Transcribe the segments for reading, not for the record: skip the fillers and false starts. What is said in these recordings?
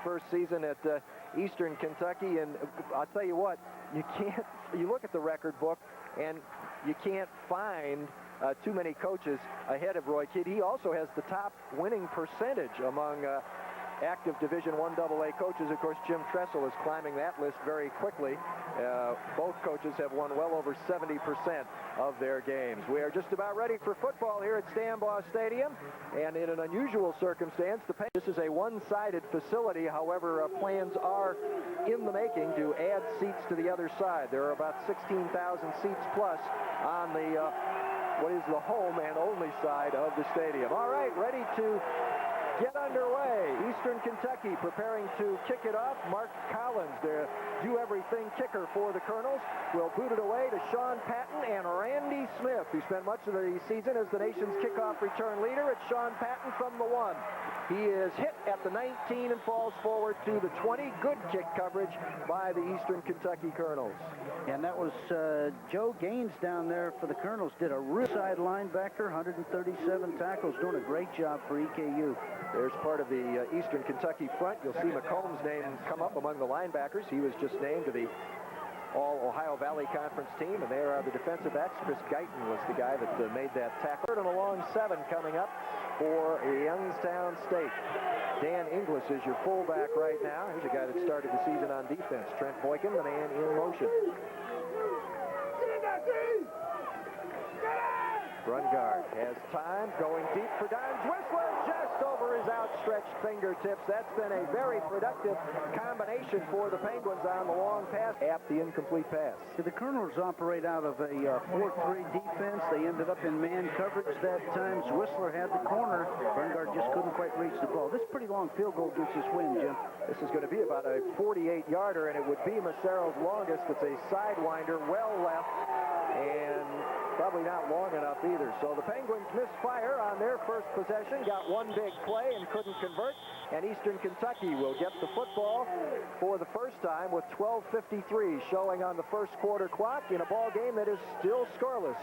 First season at Eastern Kentucky, and I'll tell you what, you look at the record book and you can't find too many coaches ahead of Roy Kidd. He also has the top winning percentage among active Division I AA coaches. Of course, Jim Tressel is climbing that list very quickly. Both coaches have won well over 70% of their games. We are just about ready for football here at Stambaugh Stadium, and in an unusual circumstance, this is a one-sided facility. However, plans are in the making to add seats to the other side. There are about 16,000 seats plus on the what is the home and only side of the stadium. All right, ready to get underway. Eastern Kentucky preparing to kick it off. Mark Collins, the do-everything kicker for the Colonels, will boot it away to Sean Patton and Randy Smith, who spent much of the season as the nation's kickoff return leader. It's Sean Patton from the 1. He is hit at the 19 and falls forward to the 20. Good kick coverage by the Eastern Kentucky Colonels. And that was Joe Gaines down there for the Colonels. Did a real side linebacker, 137 tackles, doing a great job for EKU. There's part of the Eastern Kentucky front. You'll see McComb's name come up among the linebackers. He was just named to the All-Ohio Valley Conference team, and there are the defensive backs. Chris Guyton was the guy that made that tackle. Third and a long 7 coming up for Youngstown State. Dan Inglis is your fullback right now. He's a guy that started the season on defense. Trent Boykin, the man in motion. Brungard has time, going deep for Dons. Whistler just over his outstretched fingertips. That's been a very productive combination for the Penguins on the long pass. At the incomplete pass. The Colonels operate out of a 4-3 defense. They ended up in man coverage that time. Whistler had the corner. Brungard just couldn't quite reach the ball. This pretty long field goal gets us win, Jim. This is going to be about a 48-yarder, and it would be Macero's longest. It's a sidewinder, well left, and probably not long enough either. So the Penguins misfire on their first possession, got one big play and couldn't convert, and Eastern Kentucky will get the football for the first time with 12:53 showing on the first quarter clock in a ball game that is still scoreless.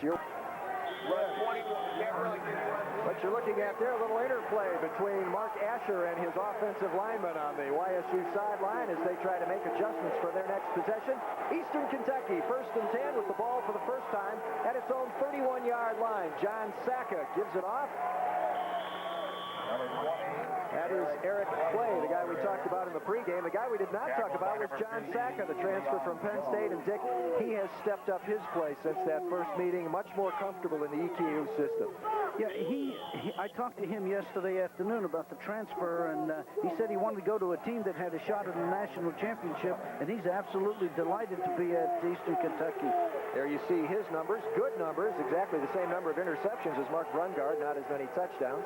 What you're looking at there, a little interplay between Mark Asher and his offensive lineman on the YSU sideline as they try to make adjustments for their next possession. Eastern Kentucky, 1st and 10 with the ball for the first time at its own 31-yard line. John Sacca gives it off. That is Eric Clay, the guy we talked about in the pregame. The guy we did not talk about was John Sacca, the transfer from Penn State. And Dick, he has stepped up his play since that first meeting, much more comfortable in the EKU system. Yeah, I talked to him yesterday afternoon about the transfer, and he said he wanted to go to a team that had a shot at the national championship, and he's absolutely delighted to be at Eastern Kentucky. There you see his numbers, good numbers, exactly the same number of interceptions as Mark Brungard, not as many touchdowns.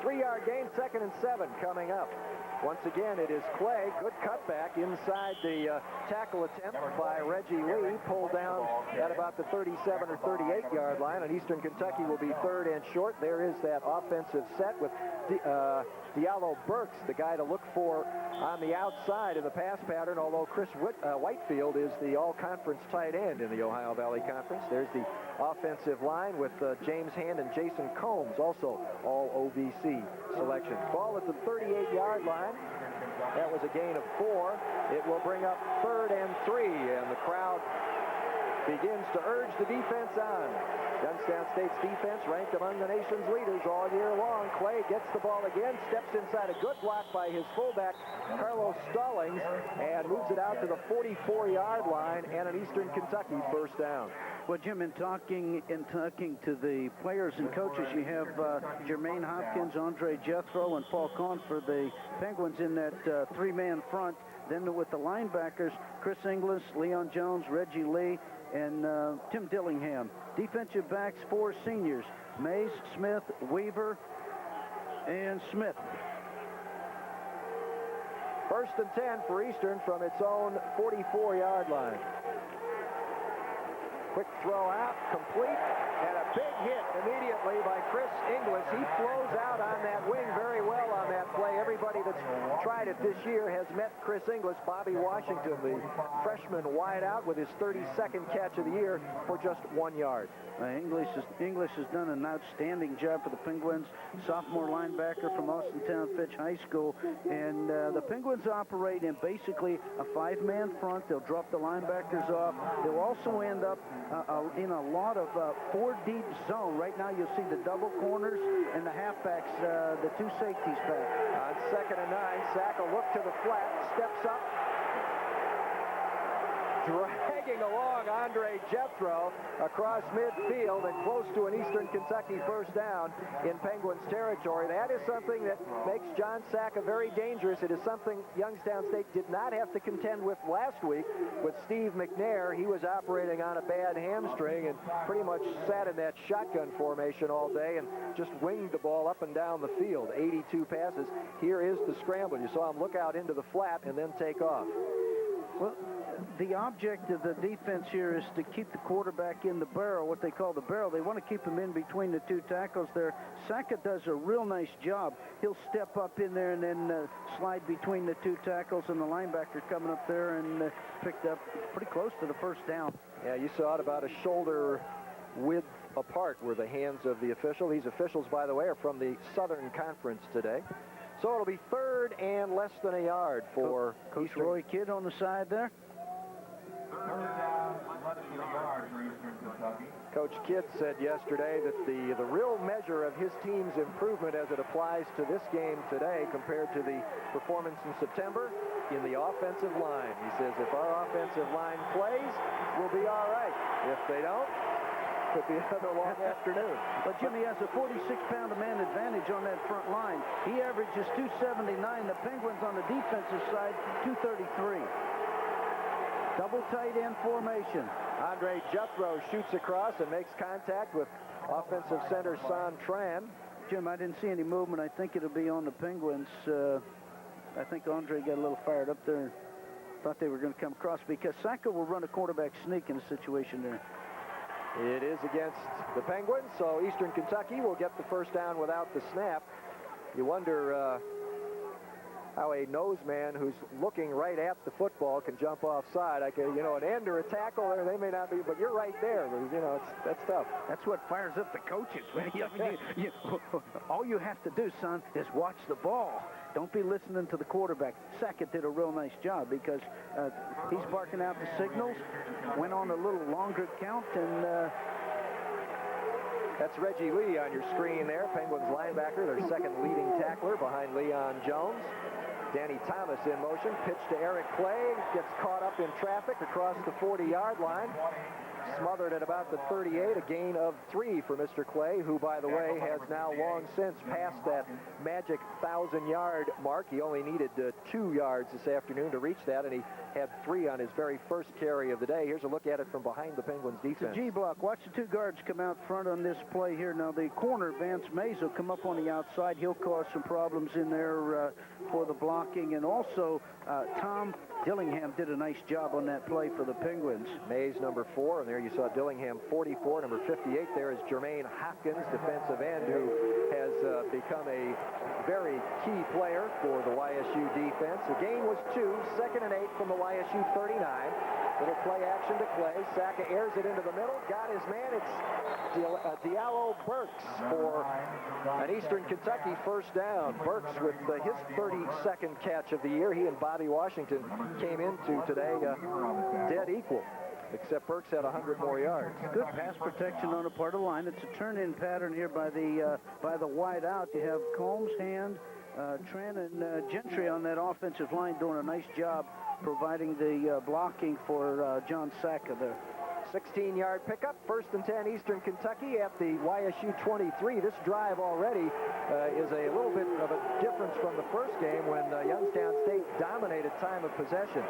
3-yard gain, 2nd and 7 coming up. Once again, it is Clay. Good cutback inside the tackle attempt by Reggie Lee. Pulled down at about the 37 or 38-yard line. And Eastern Kentucky will be 3rd and short. There is that offensive set with Diallo Burks, the guy to look for on the outside in the pass pattern, although Chris Whitefield is the all-conference tight end in the Ohio Valley Conference. There's the offensive line with James Hand and Jason Combs, also all OVC selections. Ball at the 38-yard line. That was a gain of 4. It will bring up 3rd and 3, and the crowd begins to urge the defense on. Youngstown State's defense ranked among the nation's leaders all year long. Clay gets the ball again, steps inside a good block by his fullback, Carlos Stallings, and moves it out to the 44-yard line, and an Eastern Kentucky first down. Well, Jim, in talking to the players and coaches, you have Jermaine Hopkins, Andre Jethro, and Paul Kahn for the Penguins in that 3-man front. Then with the linebackers, Chris Inglis, Leon Jones, Reggie Lee, and Tim Dillingham. Defensive backs, 4 seniors, Mays, Smith, Weaver, and Smith. 1st and 10 for Eastern from its own 44-yard line. Quick throw out, complete, and a Big hit immediately by Chris Inglis. He flows out on that wing very well on that play. Everybody that's tried it this year has met Chris Inglis. Bobby Washington, the freshman wideout, with his 32nd catch of the year for just 1 yard. English has done an outstanding job for the Penguins. Sophomore linebacker from Austintown Fitch High School. And the Penguins operate in basically a 5-man front. They'll drop the linebackers off. They'll also end up in a lot of 4-deep zone. Right now you'll see the double corners and the halfbacks, the 2 safeties back. On 2nd and 9, Sack will look to the flat, steps up, dragging along Andre Jethro across midfield and close to an Eastern Kentucky first down in Penguins territory. That is something that makes John Sacca very dangerous. It is something Youngstown State did not have to contend with last week with Steve McNair. He was operating on a bad hamstring and pretty much sat in that shotgun formation all day and just winged the ball up and down the field. 82 passes. Here is the scramble. You saw him look out into the flat and then take off. Well, the object of the defense here is to keep the quarterback in the barrel, what they call the barrel. They want to keep him in between the 2 tackles there. Sacca does a real nice job. He'll step up in there and then slide between the 2 tackles and the linebacker coming up there and picked up pretty close to the first down. Yeah, you saw it about a shoulder width apart were the hands of the official. These officials, by the way, are from the Southern Conference today. So it'll be 3rd and less than a yard for Coach Roy Kidd on the side there. Coach Kidd said yesterday that the real measure of his team's improvement as it applies to this game today compared to the performance in September in the offensive line. He says if our offensive line plays, we'll be all right. If they don't, could be another long afternoon. But Jimmy has a 46-pound man advantage on that front line. He averages 279. The Penguins on the defensive side, 233. Double tight end formation. Andre Jethro shoots across and makes contact with offensive center Son Tran. Jim, I didn't see any movement. I think it'll be on the Penguins. I think Andre got a little fired up there. Thought they were going to come across because Sacca will run a quarterback sneak in a situation there. It is against the Penguins, so Eastern Kentucky will get the first down without the snap. You wonder how a nose man who's looking right at the football can jump offside. You know, an end or a tackle there, they may not be, but you're right there. You know, that's tough. That's what fires up the coaches. All you have to do, son, is watch the ball. Don't be listening to the quarterback. Sackett did a real nice job because he's barking out the signals, went on a little longer count, and that's Reggie Lee on your screen there, Penguins linebacker, their 2nd leading tackler behind Leon Jones. Danny Thomas in motion, pitch to Eric Clay, gets caught up in traffic across the 40-yard line. Smothered at about the 38, a gain of 3 for Mr. Clay, who, by the way, has now long since passed that magic 1,000-yard mark. He only needed 2 yards this afternoon to reach that, and he had 3 on his very first carry of the day. Here's a look at it from behind the Penguins defense. It's a G block. Watch the 2 guards come out front on this play here. Now, the corner, Vance Mays, will come up on the outside. He'll cause some problems in there for the blocking, and also Tom Dillingham did a nice job on that play for the Penguins. Mays, number 4, and there you saw Dillingham, 44. Number 58 there is Jermaine Hopkins, defensive end, who has become a very key player for the YSU defense. The gain was 2, 2nd and 8 from the YSU 39. Little play action to Clay. Sacca airs it into the middle. Got his man. It's Diallo Burks for an Eastern Kentucky first down. Burks with his 32nd catch of the year. He and Bobby Washington came into today dead equal, except Burks had 100 more yards. Good pass protection on the part of the line. It's a turn-in pattern here by the wide out. You have Combs, Hand, Tran, and Gentry on that offensive line doing a nice job providing the blocking for John Sacca there. 16-yard pickup, 1st and 10 Eastern Kentucky at the YSU 23. This drive already is a little bit of a difference from the first game when Youngstown State dominated time of possession.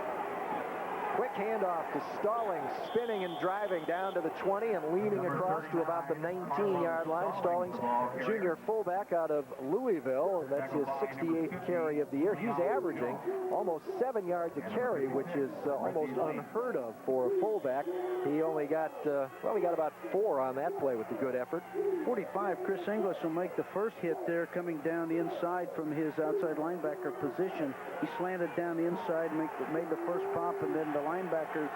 Quick handoff to Stallings, spinning and driving down to the 20 and leaning across to about the 19-yard line. Stallings, junior fullback out of Louisville. That's his 68th carry of the year. He's averaging almost 7 yards a carry, which is almost unheard of for a fullback. He only got, he got about 4 on that play with the good effort. 45, Chris Inglis will make the first hit there, coming down the inside from his outside linebacker position. He slanted down the inside, made the first pop, and then the linebacker,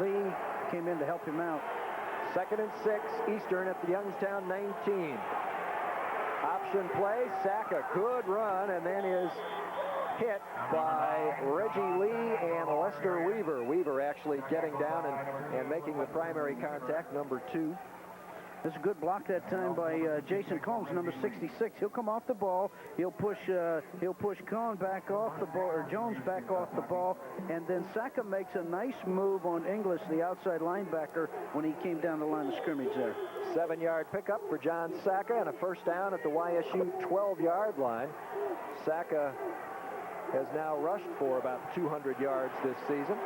Lee, came in to help him out. 2nd and 6, Eastern at the Youngstown 19. Option play, sack, a good run, and then is hit by Reggie Lee and Lester Weaver. Weaver actually getting down and making the primary contact, number 2. This is a good block that time by Jason Combs, number 66. He'll come off the ball. He'll push Cohn back off the ball, or Jones back off the ball, and then Saka makes a nice move on Inglis, the outside linebacker, when he came down the line of scrimmage there. 7-yard pickup for John Saka and a first down at the YSU 12-yard line. Saka has now rushed for about 200 yards this season.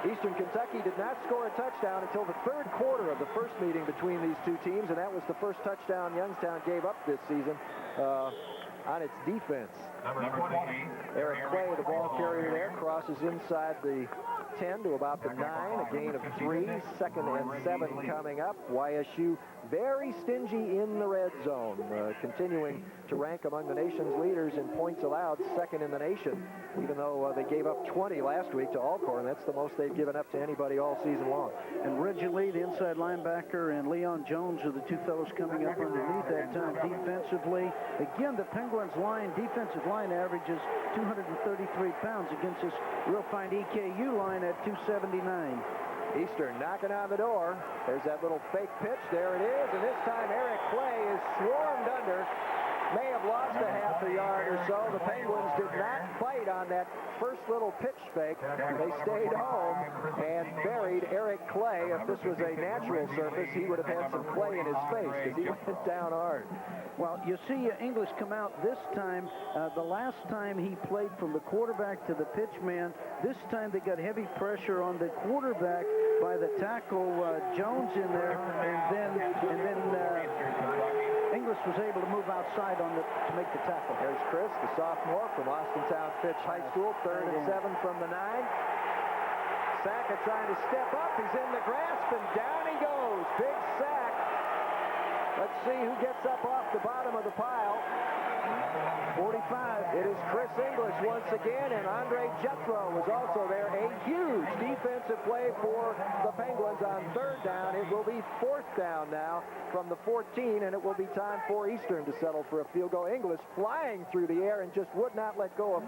Eastern Kentucky did not score a touchdown until the 3rd quarter of the first meeting between these two teams, and that was the first touchdown Youngstown gave up this season on its defense. Eric Clay, the ball carrier there, crosses inside the 10 to about the 9, a gain of 3. 2nd and 7 coming up. YSU very stingy in the red zone, continuing to rank among the nation's leaders in points allowed, 2nd in the nation, even though they gave up 20 last week to Alcorn. That's the most they've given up to anybody all season long. And Reggie Lee, the inside linebacker, and Leon Jones are the two fellows coming up underneath that time defensively. Again, the Penguins defensive line averages 233 pounds against this real fine EKU line at 279. Eastern knocking on the door. There's that little fake pitch. There it is. And this time Eric Clay is swarmed under. May have lost a half a yard or so. The Penguins did not bite on that first little pitch fake. They stayed home and buried Eric Clay. If this was a natural surface, he would have had some clay in his face because he went down hard. Well, you see English come out this time. The last time he played from the quarterback to the pitch man. This time they got heavy pressure on the quarterback by the tackle Jones in there, and then English was able to move outside to make the tackle. There's Chris, the sophomore from Austintown Fitch High School, 3rd and 7 from the 9. Saka trying to step up. He's in the grasp, and down he goes. Big sack. Let's see who gets up off the bottom of the pile. 45. It is Chris Inglis once again, and Andre Jethro was also there. A huge defensive play for the Penguins on 3rd down. It will be 4th down now from the 14, and it will be time for Eastern to settle for a field goal. Inglis flying through the air and just would not let go of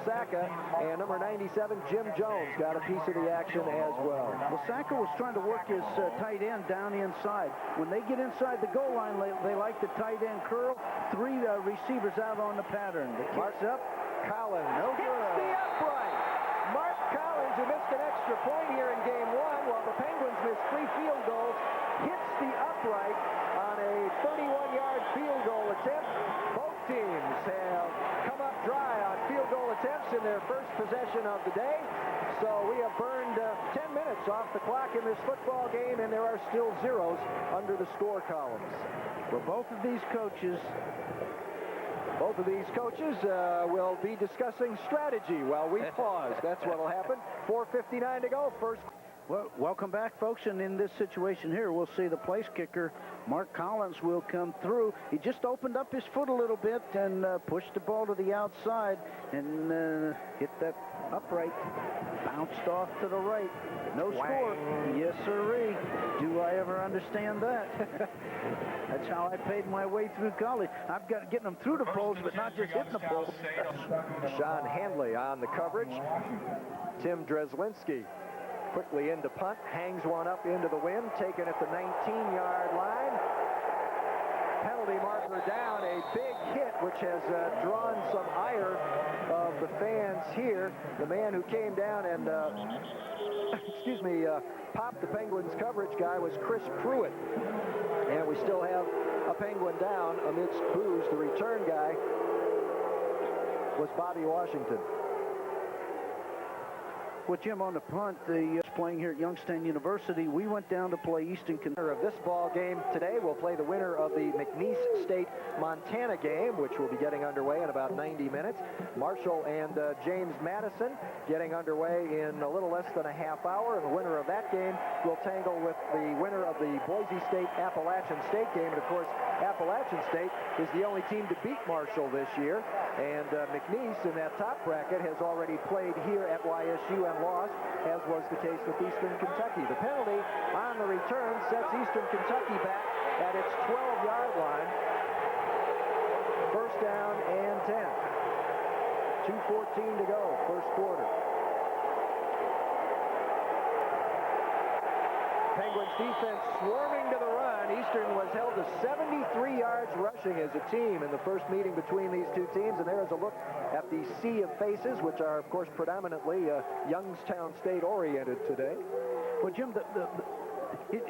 Saka, and number 97, Jim Jones, got a piece of the action as well. Well, Saka was trying to work his tight end down inside. When they get inside the goal line, they like the tight end curl. 3 receivers out on the pattern. The kicks up. Collins hits the upright. Mark Collins, who missed an extra point here in game 1, while the Penguins missed 3 field goals, hits the upright on a 31-yard field goal attempt. Both teams have come up dry on field goal attempts in their first possession of the day. So we have burned 10 minutes off the clock in this football game, and there are still zeros under the score columns. For both of these coaches will be discussing strategy while we pause. That's what will happen. 4:59 to go. First. Well, welcome back, folks. And in this situation here, we'll see the place kicker, Mark Collins, will come through. He just opened up his foot a little bit and pushed the ball to the outside and hit that upright. Bounced off to the right. No score. Yes, sirree. Do I ever understand that? That's how I paid my way through college. I've got getting them through the poles, but not just hitting the poles. Sean Handley on the coverage. Tim Dreslinski quickly into punt, hangs one up into the wind, taken at the 19-yard line. Penalty marker down, a big hit, which has drawn some ire of the fans here. The man who came down and, popped the Penguins coverage guy was Chris Pruitt. And we still have a Penguin down amidst boos. The return guy was Bobby Washington. Well, Jim, on the punt, the playing here at Youngstown University, we went down to play Eastern Kentucky. Of this ball game today, we'll play the winner of the McNeese State-Montana game, which will be getting underway in about 90 minutes. Marshall and James Madison getting underway in a little less than a half hour, and the winner of that game will tangle with the winner of the Boise State-Appalachian State game. And of course, Appalachian State is the only team to beat Marshall this year, and McNeese in that top bracket has already played here at YSU and lost, as was the case with Eastern Kentucky. The penalty on the return sets Eastern Kentucky back at its 12-yard line. First down and 10. 2:14 to go, first quarter. Penguins defense swarming to the run. Eastern was held to 73 yards rushing as a team in the first meeting between these two teams. And there is a look at the sea of faces, which are, of course, predominantly Youngstown State oriented today. Well, Jim,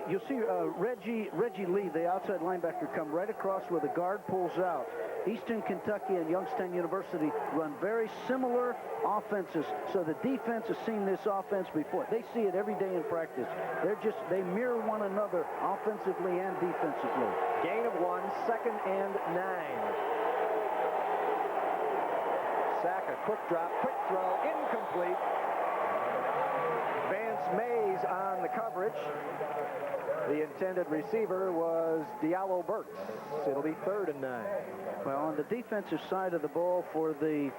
you'll see Reggie Lee, the outside linebacker, come right across where the guard pulls out. Eastern Kentucky and Youngstown University run very similar offenses, so the defense has seen this offense before. They see it every day in practice. They mirror one another offensively and defensively. Gain of 1, 2nd and 9. Sack, a quick drop, quick throw, incomplete. Vance Mays on the coverage. The intended receiver was Diallo Burks. It'll be 3rd and 9. Well, on the defensive side of the ball for the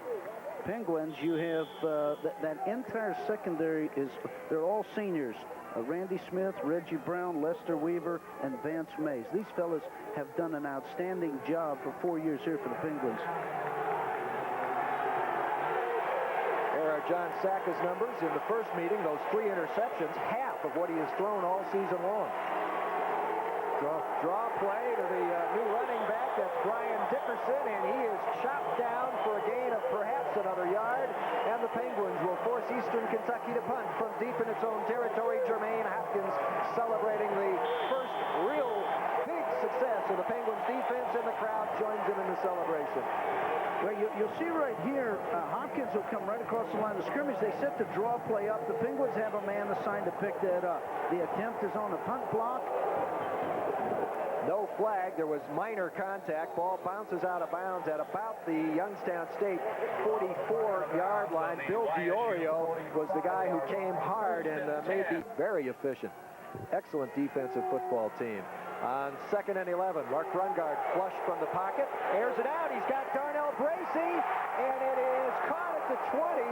Penguins, you have that entire secondary they're all seniors. Randy Smith, Reggie Brown, Lester Weaver, and Vance Mays. These fellas have done an outstanding job for 4 years here for the Penguins. There are John Sacca's numbers in the first meeting. Those 3 interceptions, half of what he has thrown all season long. Draw play to the new running back. That's Brian Dickerson, and he is chopped down for a gain of perhaps another yard. And the Penguins will force Eastern Kentucky to punt from deep in its own territory. Jermaine Hopkins celebrating the first real big success of the Penguins defense, and the crowd joins him in the celebration. Well, you'll see right here, Hopkins will come right across the line of scrimmage. They set the draw play up. The Penguins have a man assigned to pick that up. The attempt is on a punt block. No flag. There was minor contact. Ball bounces out of bounds at about the Youngstown State 44-yard line. Bill Diorio was the guy who came hard and made the very efficient. Excellent defensive football team. On 2nd and 11, Mark Brungard flush from the pocket, airs it out. He's got Darnell Bracey, and it is caught at the 20.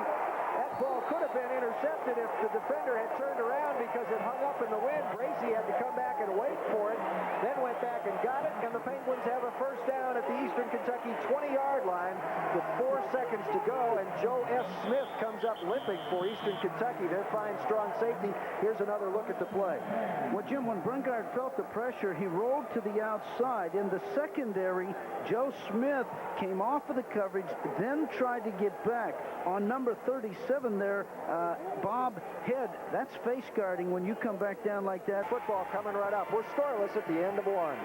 That ball could have been intercepted if the defender had turned around because it hung up in the wind. Bracey had to come back and wait for it, then went back and got it, and the Penguins have a first down at the Eastern Kentucky 20-yard line with 4 seconds to go, and Joe S. Smith comes up limping for Eastern Kentucky. Their fine, strong safety. Here's another look at the play. Well, Jim, when Brungard felt the pressure, he rolled to the outside. In the secondary, Joe Smith came off of the coverage, then tried to get back. On number 37 there, Bob Head. That's face guarding when you come back down like that. Football coming right up. We're scoreless at the end of 1.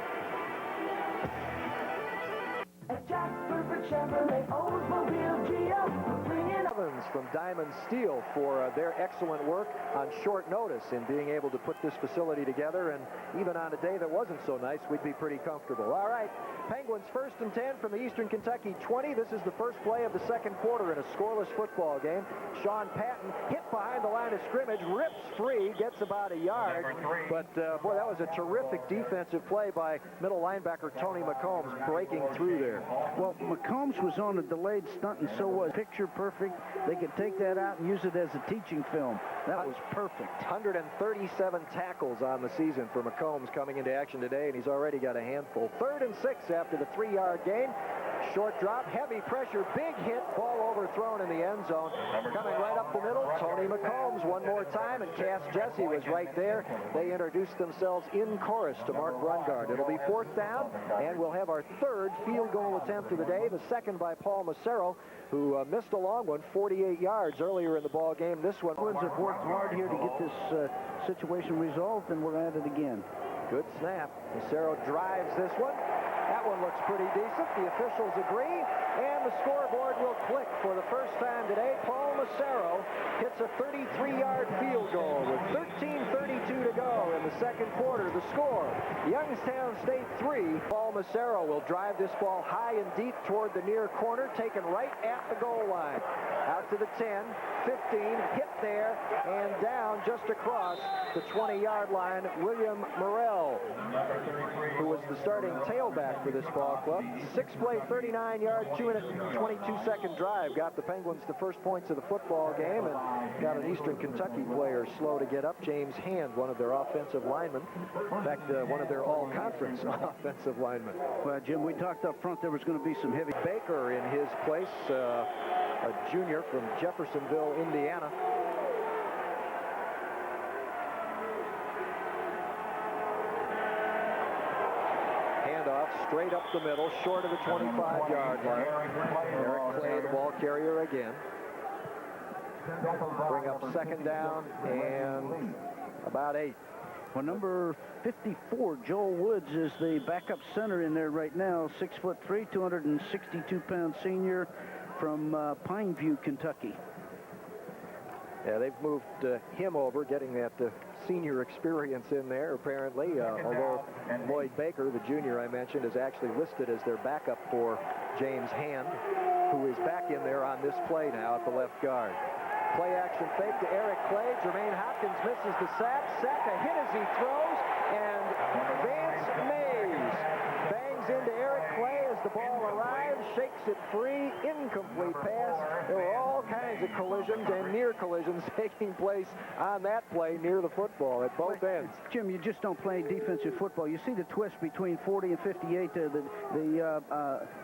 Evans from Diamond Steel for their excellent work on short notice in being able to put this facility together, and even on a day that wasn't so nice, we'd be pretty comfortable. All right, Penguins 1st and 10 from the Eastern Kentucky 20. This is the first play of the second quarter in a scoreless football game. Sean Patton hit behind the line of scrimmage, rips free, gets about a yard, but boy, that was a terrific defensive play by middle linebacker Tony McCombs breaking through there. Well, McCombs was on a delayed stunt, and so was picture perfect. They could take that out and use it as a teaching film. That was perfect. 137 tackles on the season for McCombs coming into action today, and he's already got a handful. 3rd and 6 after the 3-yard gain. Short drop, heavy pressure, big hit, ball overthrown in the end zone. Coming right up the middle, Tony McCombs one more time, and Cass Jesse was right there. They introduced themselves in chorus to Mark Brungard. It'll be 4th down, and we'll have our 3rd field goal attempt of the day, the 2nd by Paul Massero, who missed a long one, 48 yards earlier in the ball game. This one. Penguins have worked hard here to get this situation resolved, and we're at it again. Good snap. Massero drives this one. That one looks pretty decent. The officials agree, and the scoreboard will click for the first time today. Paul Massaro hits a 33-yard field goal with 13:32 to go in the second quarter. The score, Youngstown State 3. Paul Massaro will drive this ball high and deep toward the near corner, taken right at the goal line. Out to the 10, 15, hit there, and down just across the 20-yard line, William Morrell, who was the starting tailback for this ball club. 6-play, 39-yard, 2-minute, 22-second drive got the Penguins the first points of the football game and got an Eastern Kentucky player slow to get up. James Hand, one of their offensive linemen. In fact, one of their all-conference offensive linemen. Well, Jim, we talked up front there was going to be some heavy. Baker in his place, a junior from Jeffersonville, Indiana. Straight up the middle, short of the 25-yard line. Eric Clay, the ball carrier again. Bring up second down and about 8. Well, number 54, Joel Woods, is the backup center in there right now. 6'3", 262-pound senior from Pineview, Kentucky. Yeah, they've moved him over, getting that senior experience in there, apparently, although Lloyd Baker, the junior I mentioned, is actually listed as their backup for James Hand, who is back in there on this play now at the left guard. Play action fake to Eric Clay. Jermaine Hopkins misses the sack. Sack a hit as he throws, and Vance Mays bangs into Eric Clay as the ball arrives, shakes it free, incomplete pass. There were all kinds of collisions and near collisions taking place on that play near the football at both ends. Jim, you just don't play defensive football. You see the twist between 40 and 58.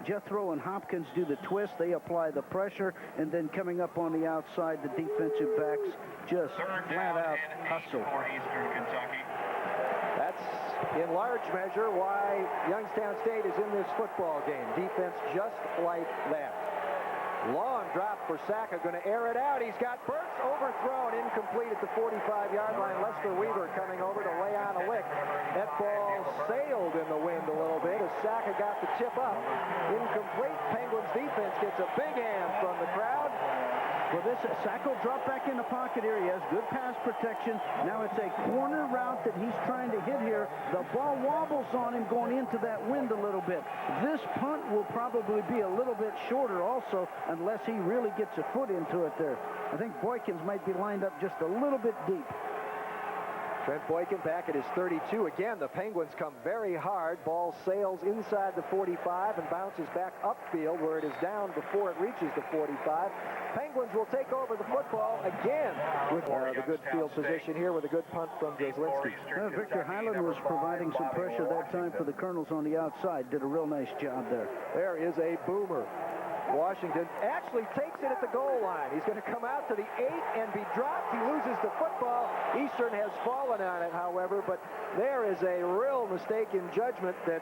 Jethro and Hopkins do the twist. They apply the pressure, and then coming up on the outside, the defensive backs just flat out hustle. That's in large measure why Youngstown State is in this football game. Defense just like that. Long drop for Saka, going to air it out. He's got Burks overthrown, incomplete at the 45-yard line. Lester Weaver coming over to lay on a lick. That ball sailed in the wind a little bit as Saka got the tip up. Incomplete. Penguins defense gets a big hand from the crowd. Well, this Sacco dropped back in the pocket here. He has good pass protection. Now it's a corner route that he's trying to hit here. The ball wobbles on him going into that wind a little bit. This punt will probably be a little bit shorter also unless he really gets a foot into it there. I think Boykins might be lined up just a little bit deep. Trent Boykin back at his 32. Again, the Penguins come very hard. Ball sails inside the 45 and bounces back upfield where it is down before it reaches the 45. Penguins will take over the football again with the good field position here with a good punt from Drzelinski. Victor Highland was providing some pressure that time for the Colonels on the outside. Did a real nice job there. There is a boomer. Washington actually takes it at the goal line. He's going to come out to the 8 and be dropped. He loses the football. Eastern has fallen on it, however, but there is a real mistake in judgment that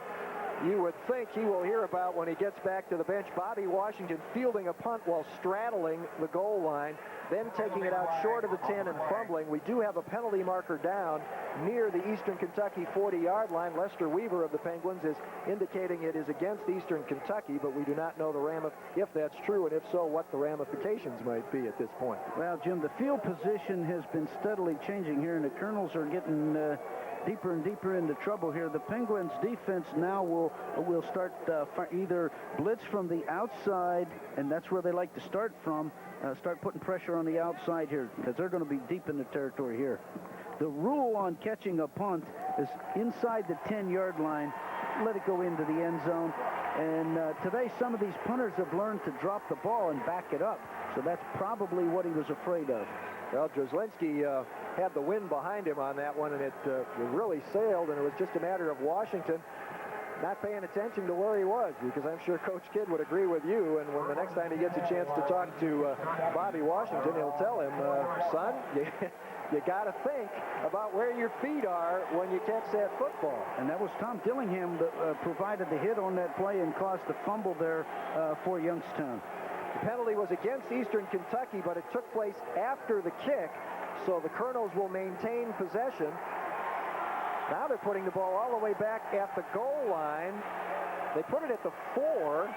you would think he will hear about when he gets back to the bench. Bobby Washington fielding a punt while straddling the goal line, then taking it out short of the 10 and fumbling. We do have a penalty marker down near the Eastern Kentucky 40-yard line. Lester Weaver of the Penguins is indicating it is against Eastern Kentucky, but we do not know if that's true, and if so, what the ramifications might be at this point. Well, Jim, the field position has been steadily changing here, and the Colonels are getting deeper and deeper into trouble here. The Penguins defense now will start either blitz from the outside, and that's where they like to start from, start putting pressure on the outside here because they're going to be deep in the territory here. The rule on catching a punt is inside the 10-yard line, let it go into the end zone. And today some of these punters have learned to drop the ball and back it up. So that's probably what he was afraid of. Well, Drzelinski had the wind behind him on that one, and it really sailed, and it was just a matter of Washington not paying attention to where he was, because I'm sure Coach Kidd would agree with you, and when the next time he gets a chance to talk to Bobby Washington, he'll tell him, son, you got to think about where your feet are when you catch that football. And that was Tom Dillingham that provided the hit on that play and caused the fumble there for Youngstown. The penalty was against Eastern Kentucky, but it took place after the kick, so the Colonels will maintain possession. Now they're putting the ball all the way back at the goal line. They put it at the 4.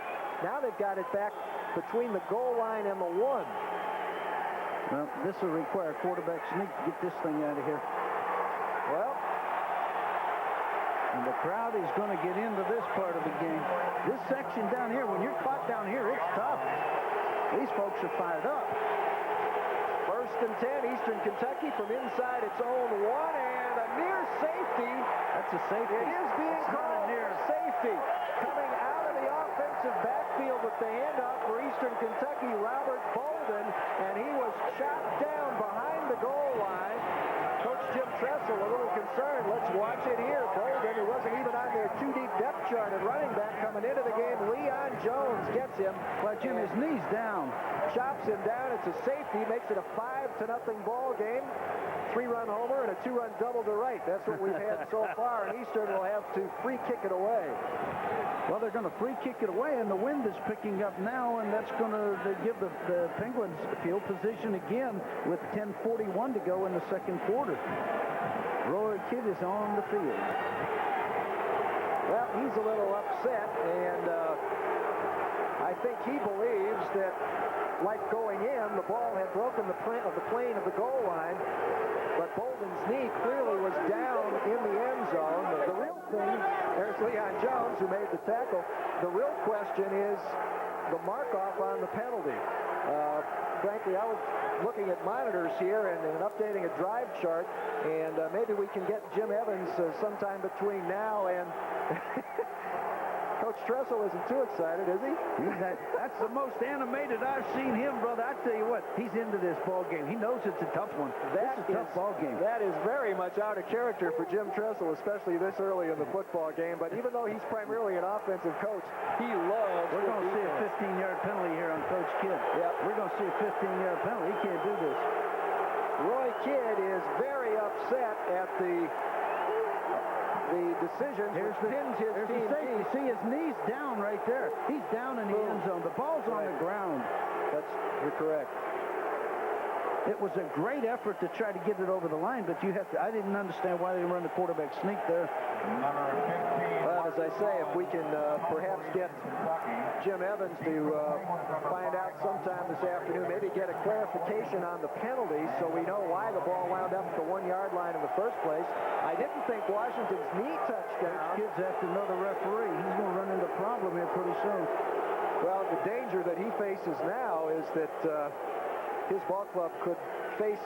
Now they've got it back between the goal line and the 1. Well, this will require a quarterback sneak to get this thing out of here. Well, and the crowd is going to get into this part of the game. This section down here, when you're caught down here, it's tough. These folks are fired up. 1st and 10, Eastern Kentucky from inside its own 1, and a near safety. That's a safety. It is being called near safety. Coming out of the offensive backfield with the handoff for Eastern Kentucky, Robert Bolden, and he was chopped down behind the goal line. Coach Jim Tressel a little concerned. Let's watch it here. Bolden, who wasn't even on their 2-deep depth chart at running back coming into the game. Leon Jones gets him. But Jim, his knee's down. Chops him down. It's a safety. Makes it a 5-0 ball game. 3-run homer and a 2-run double to right. That's what we've had so far. And Eastern will have to free kick it away. Well, they're going to free kick it away, and the wind is picking up now, and that's going to give the Penguins field position again with 10:41 to go in the second quarter. Roy Kidd is on the field. Well, he's a little upset, and I think he believes that, like going in, the ball had broken the plane of the goal line, but Bolden's knee clearly was down in the end zone. The real thing, there's Leon Jones who made the tackle. The real question is the mark-off on the penalty. Frankly, I was looking at monitors here and updating a drive chart, and maybe we can get Jim Evans sometime between now and... Coach Tressel isn't too excited, is he? That's the most animated I've seen him, brother. I tell you what, he's into this ball game. He knows it's a tough one. That's a tough ball game. That is very much out of character for Jim Tressel, especially this early in the football game. But even though he's primarily an offensive coach, he loves. We're going to see a 15-yard penalty here on Coach Kidd. Yeah, we're going to see a 15-yard penalty. He can't do this. Roy Kidd is very upset at the decision which pins his team. You see his knees down right there. He's down in the end zone. The ball's on the ground. You're correct. It was a great effort to try to get it over the line, but I didn't understand why they run the quarterback sneak there. Well, as I say, if we can perhaps get Jim Evans to find out sometime this afternoon, maybe get a clarification on the penalty so we know why the ball wound up at the 1-yard line in the first place. I didn't think Washington's knee touched down. Kids have to know the referee. He's going to run into a problem here pretty soon. Well, the danger that he faces now is that his ball club could face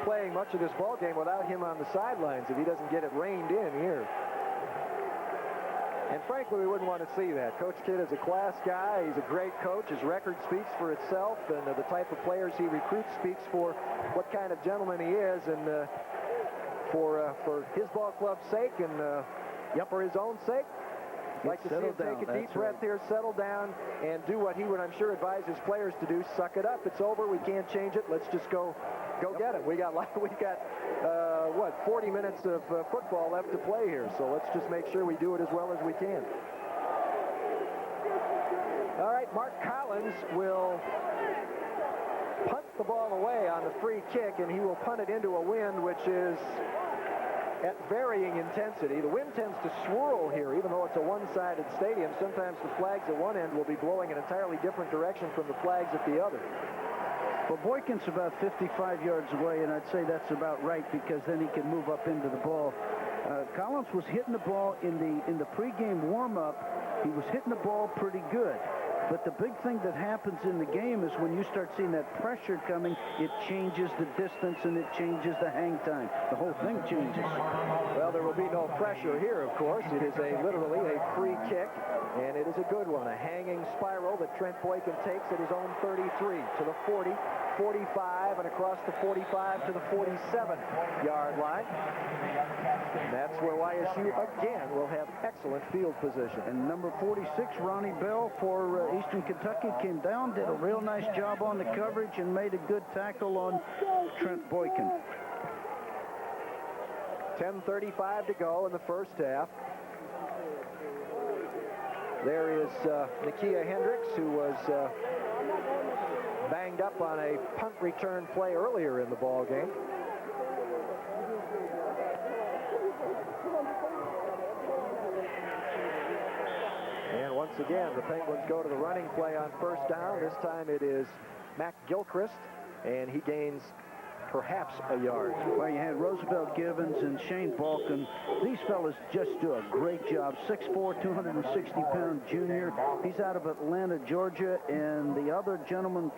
playing much of this ball game without him on the sidelines if he doesn't get it reined in here. And frankly, we wouldn't want to see that. Coach Kidd is a class guy. He's a great coach. His record speaks for itself, and the type of players he recruits speaks for what kind of gentleman he is, and for his ball club's sake and for his own sake, I'd like to see him take a deep breath here, settle down, and do what he would, I'm sure, advise his players to do. Suck it up. It's over. We can't change it. Let's just go get it. We got 40 minutes of football left to play here, so let's just make sure we do it as well as we can. All right, Mark Collins will punt the ball away on the free kick, and he will punt it into a wind which is at varying intensity. The wind tends to swirl here, even though it's a one-sided stadium. Sometimes the flags at one end will be blowing an entirely different direction from the flags at the other. Well, Boykin's about 55 yards away, and I'd say that's about right because then he can move up into the ball. Collins was hitting the ball in the pregame warm-up. He was hitting the ball pretty good. But the big thing that happens in the game is when you start seeing that pressure coming, it changes the distance and it changes the hang time. The whole thing changes. Well, there will be no pressure here, of course. It is literally a free kick, and it is a good one. A hanging spiral that Trent Boykin takes at his own 33 to the 40, 45, and across the 45 to the 47-yard line. And that's where YSU again will have excellent field position. And number 46, Ronnie Bell for Eastern Kentucky, came down, did a real nice job on the coverage, and made a good tackle on Trent Boykin. 10:35 to go in the first half. There is Nakia Hendricks, who was banged up on a punt return play earlier in the ball game. And once again, the Penguins go to the running play on first down. This time it is Mac Gilchrist and he gains perhaps a yard. Well, you had Roosevelt Givens and Shane Balkin. These fellas just do a great job. 6'4", 260-pound junior. He's out of Atlanta, Georgia, and the other gentleman,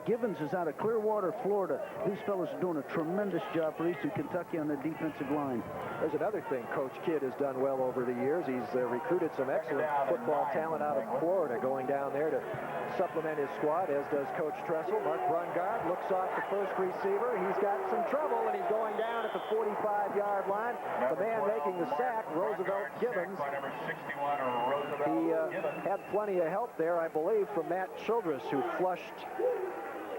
Givens, is out of Clearwater, Florida. These fellas are doing a tremendous job for Eastern Kentucky on the defensive line. There's another thing Coach Kidd has done well over the years. He's recruited some excellent football talent out of Florida, going down there to supplement his squad, as does Coach Tressel. Mark Brungard looks off the first receiver. He's got some trouble, and he's going down at the 45-yard line. The man making the sack, Roosevelt Givens. He had plenty of help there, I believe, from Matt Childress, who flushed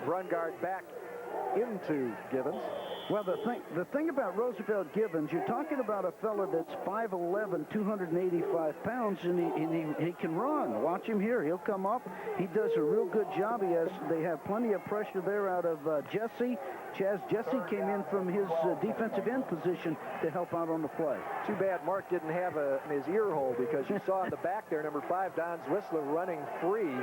Brungard back into Givens. Well, the thing about Roosevelt Givens, you're talking about a fella that's 5'11", 285 pounds, and he can run. Watch him here. He'll come up. He does a real good job. They have plenty of pressure there out of Jesse. Chaz Jesse came in from his defensive end position to help out on the play. Too bad Mark didn't have his ear hole, because you saw in the back there, number 5, Don Whistler, running free.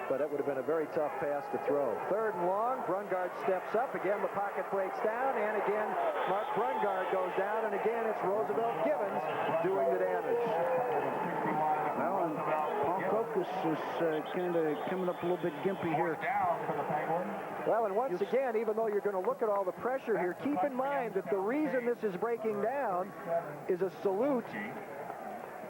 But it would have been a very tough pass to throw. 3rd and long, Brungard steps up. Again, the pocket breaks down, and again, Mark Brungard goes down, and again, it's Roosevelt Givens doing the damage. Well, and Paul Kokas is kind of coming up a little bit gimpy here. Well, and once again, even though you're going to look at all the pressure here, keep in mind that the reason this is breaking down is a salute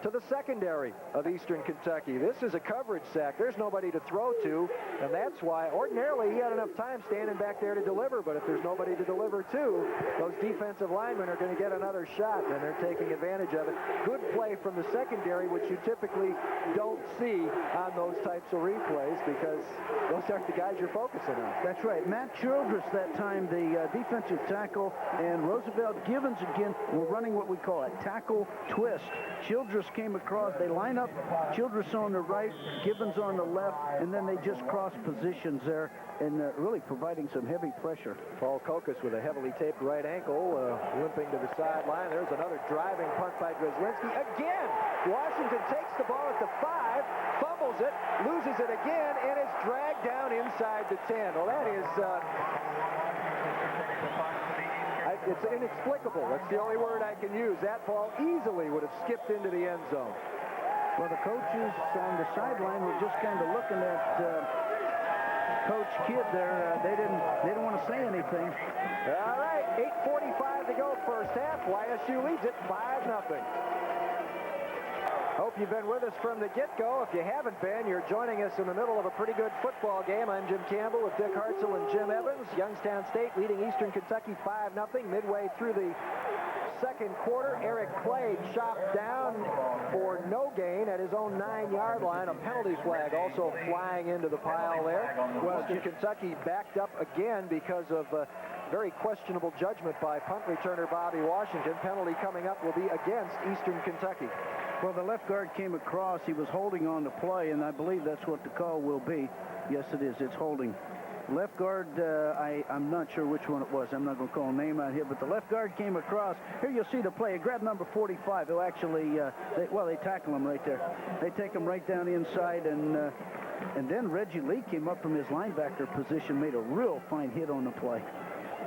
to the secondary of Eastern Kentucky. This is a coverage sack. There's nobody to throw to, and that's why ordinarily he had enough time standing back there to deliver, but if there's nobody to deliver to, those defensive linemen are going to get another shot, and they're taking advantage of it. Good play from the secondary, which you typically don't see on those types of replays, because those aren't the guys you're focusing on. That's right. Matt Childress that time, the defensive tackle, and Roosevelt Givens again were running what we call a tackle twist. Childress came across, they line up Childress on the right, Givens on the left, and then they just cross positions there, and really providing some heavy pressure. Paul Kokas with a heavily taped right ankle, limping to the sideline. There's another driving punt by Grzlinski. Again, Washington takes the ball at the 5, fumbles it, loses it again, and it's dragged down inside the 10. Well, that is... it's inexplicable. That's the only word I can use. That ball easily would have skipped into the end zone. Well, the coaches on the sideline were just kind of looking at Coach Kidd there. They didn't want to say anything. All right, 8:45 to go first half. YSU leads it 5-0. Hope you've been with us from the get-go. If you haven't been, you're joining us in the middle of a pretty good football game. I'm Jim Campbell with Dick Hartzell and Jim Evans. Youngstown State leading Eastern Kentucky 5-0. Midway through the second quarter, Eric Clay chopped down for no gain at his own 9-yard line. A penalty flag also flying into the pile there. Eastern Kentucky backed up again because of very questionable judgment by punt returner Bobby Washington. Penalty coming up will be against Eastern Kentucky. Well, the left guard came across. He was holding on the play, and I believe that's what the call will be. Yes, it is. It's holding. Left guard, I'm not sure which one it was. I'm not going to call a name out here, but the left guard came across. Here you'll see the play. He grabbed number 45, who actually, they tackle him right there. They take him right down inside, and then Reggie Lee came up from his linebacker position, made a real fine hit on the play.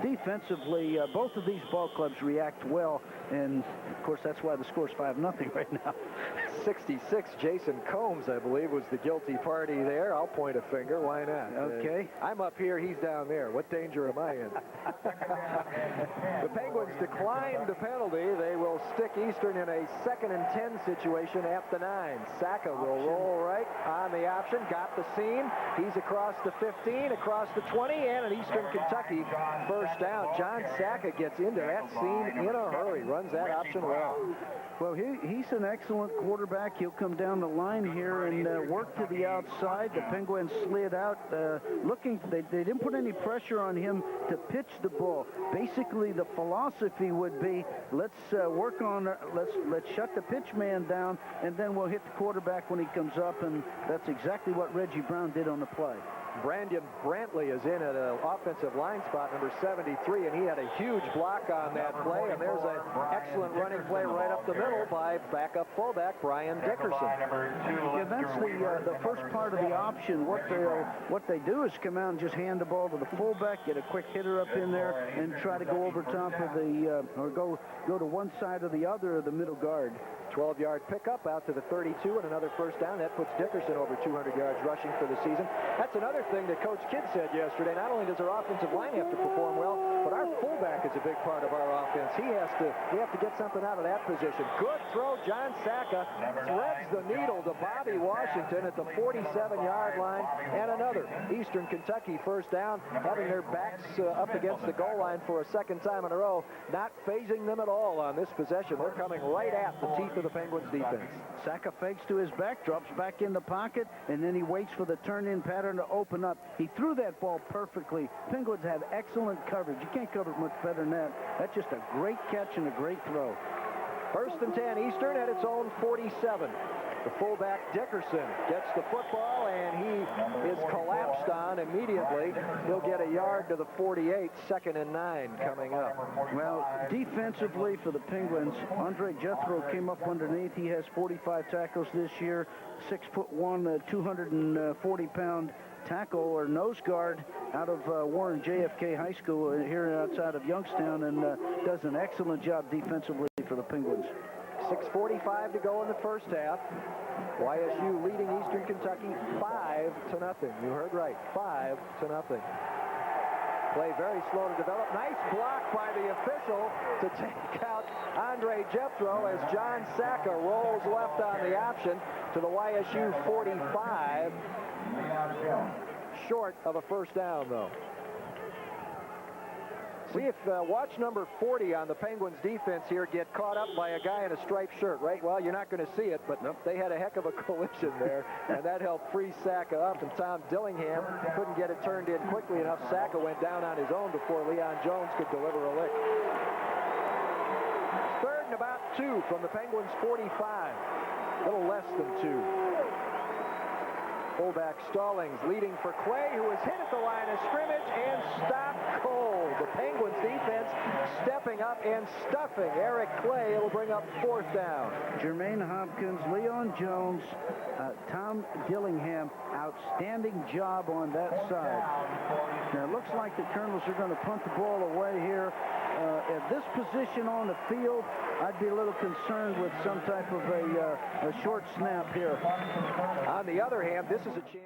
Defensively, both of these ball clubs react well, and of course that's why the score's 5-0 right now. 66, Jason Combs, I believe, was the guilty party there. I'll point a finger. Why not? Okay. I'm up here. He's down there. What danger am I in? The Penguins declined the penalty. They will stick Eastern in a 2nd and 10 situation at the 9. Saka will roll right on the option. Got the seam. He's across the 15, across the 20, and an Eastern Kentucky first down. John Saka gets into that seam in a hurry. Runs that option well. Well, he's an excellent quarterback. He'll come down the line here and work to the outside. The Penguins slid out, they didn't put any pressure on him to pitch the ball. Basically, the philosophy would be, let's work on, let's shut the pitch man down, and then we'll hit the quarterback when he comes up, and that's exactly what Reggie Brown did on the play. Brandon Brantley is in at an offensive line spot, number 73, and he had a huge block on that play, and there's an excellent running play right up the middle by backup fullback Brian Dickerson. Yeah, that's the first part of the option. What they do is come out and just hand the ball to the fullback, get a quick hitter up in there, and try to go over top of the, or go to one side or the other of the middle guard. 12-yard pickup out to the 32 and another first down. That puts Dickerson over 200 yards rushing for the season. That's another thing that Coach Kidd said yesterday. Not only does our offensive line have to perform well, but our fullback is a big part of our offense. We have to get something out of that position. Good throw. John Saka threads the needle to Bobby Washington at the 47-yard line. And another Eastern Kentucky first down, having their backs up against the goal line for a second time in a row. Not phasing them at all on this possession. They're coming right at the teeth of the Penguins defense. Saka fakes to his back, drops back in the pocket, and then he waits for the turn-in pattern to open up. He threw that ball perfectly. Penguins have excellent coverage. You can't cover it much better than that. That's just a great catch and a great throw. 1st and 10, Eastern at its own 47. The fullback Dickerson gets the football, and he is collapsed on immediately. He'll get a yard to the 48, 2nd and 9 coming up. Well, defensively for the Penguins, Andre Jethro came up underneath. He has 45 tackles this year, 6'1", 240-pound tackle or nose guard out of Warren JFK High School here outside of Youngstown, and does an excellent job defensively for the Penguins. 6:45 to go in the first half. YSU leading Eastern Kentucky 5-0. You heard right, 5-0. Play very slow to develop. Nice block by the official to take out Andre Jethro as John Saka rolls left on the option to the YSU 45. Short of a first down, though. See if watch number 40 on the Penguins defense here get caught up by a guy in a striped shirt, right? Well, you're not going to see it, but they had a heck of a collision there, and that helped free Saka up, and Tom Dillingham couldn't get it turned in quickly enough. Saka went down on his own before Leon Jones could deliver a lick. 3rd and about 2 from the Penguins' 45. A little less than 2. Fullback Stallings leading for Clay, who was hit at the line of scrimmage and stopped cold. The Penguins defense stepping up and stuffing Eric Clay. It'll bring up 4th down. Jermaine Hopkins, Leon Jones, Tom Dillingham, outstanding job on that side. Now it looks like the Colonels are going to punt the ball away here. At this position on the field, I'd be a little concerned with some type of a short snap here. On the other hand, this is a chance.